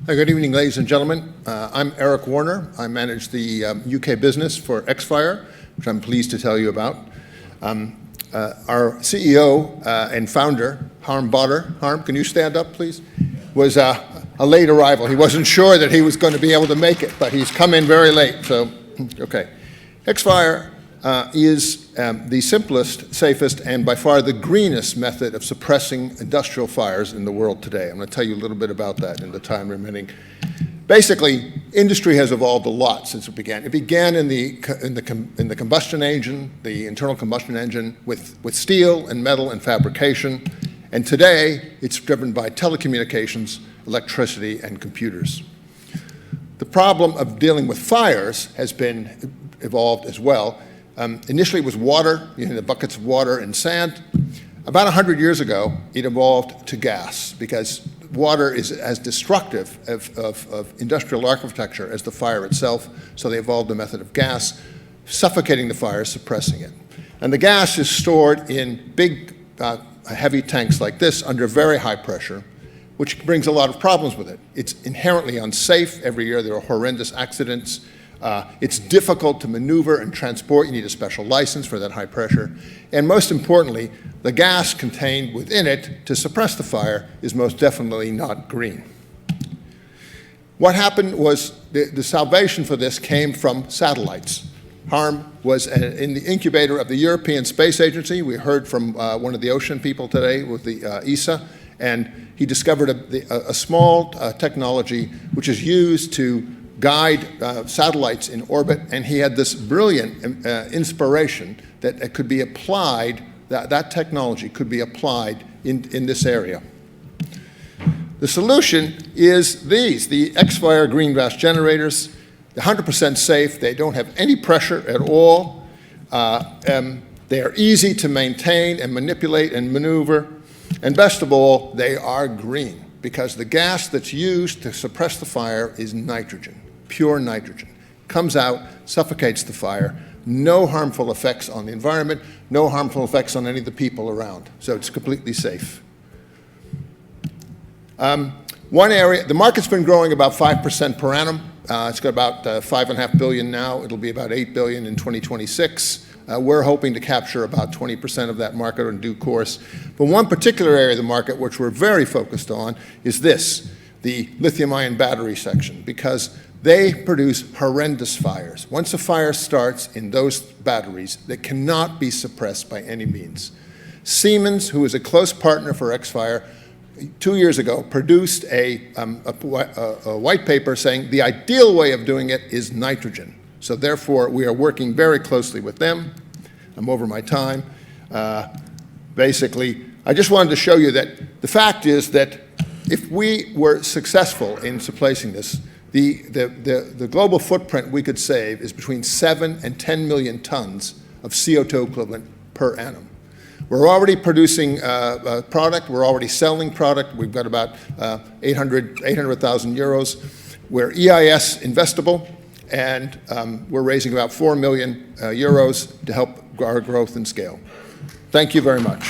Good evening, ladies and gentlemen. I'm Eric Warner. I manage the UK business for Exxfire, which I'm pleased to tell you about. Our CEO and founder, Harm Botter, Harm, can you stand up, please? Was a late arrival. He wasn't sure that he was going to be able to make it, but he's come in very late, so, okay. Exxfire is the simplest, safest, and by far the greenest method of suppressing industrial fires in the world today. I'm going to tell you a little bit about that in the time remaining. Basically, industry has evolved a lot since it began. It began in the combustion engine, the internal combustion engine, with steel and metal and fabrication. And today, it's driven by telecommunications, electricity, and computers. The problem of dealing with fires has been evolved as well. Initially, it was water, the buckets of water and sand. About 100 years ago, it evolved to gas because water is as destructive of industrial architecture as the fire itself, so they evolved the method of gas, suffocating the fire, suppressing it. And the gas is stored in big, heavy tanks like this under very high pressure, which brings a lot of problems with it. It's inherently unsafe. Every year there are horrendous accidents. It's difficult to maneuver and transport. You need a special license for that high pressure. And most importantly, the gas contained within it to suppress the fire is most definitely not green. What happened was the salvation for this came from satellites. Harm was in the incubator of the European Space Agency. We heard from one of the ocean people today with the ESA, and he discovered a small technology which is used to guide satellites in orbit, and he had this brilliant inspiration that it could be applied, that technology could be applied in this area. The solution is these, the Exxfire green gas generators. They're 100% safe. They don't have any pressure at all. They are easy to maintain and manipulate and maneuver. And best of all, they are green because the gas that's used to suppress the fire is nitrogen, pure nitrogen. Comes out, suffocates the fire. No harmful effects on the environment, no harmful effects on any of the people around. So it's completely safe. One area, the market's been growing about 5% per annum. It's got about $5.5 billion now. It'll be about $8 billion in 2026. We're hoping to capture about 20% of that market in due course. But one particular area of the market which we're very focused on is this, the lithium-ion battery section, because they produce horrendous fires. Once a fire starts in those batteries, they cannot be suppressed by any means. Siemens, who is a close partner for Exxfire, 2 years ago produced a white paper saying the ideal way of doing it is nitrogen. So therefore, we are working very closely with them. I'm over my time. Basically, I just wanted to show you that the fact is that if we were successful in suppressing this, the global footprint we could save is between 7 and 10 million tons of CO2 equivalent per annum. We're already producing product. We're already selling product. We've got about 800,000 euros. We're EIS investable, and we're raising about 4 million euros to help our growth and scale. Thank you very much.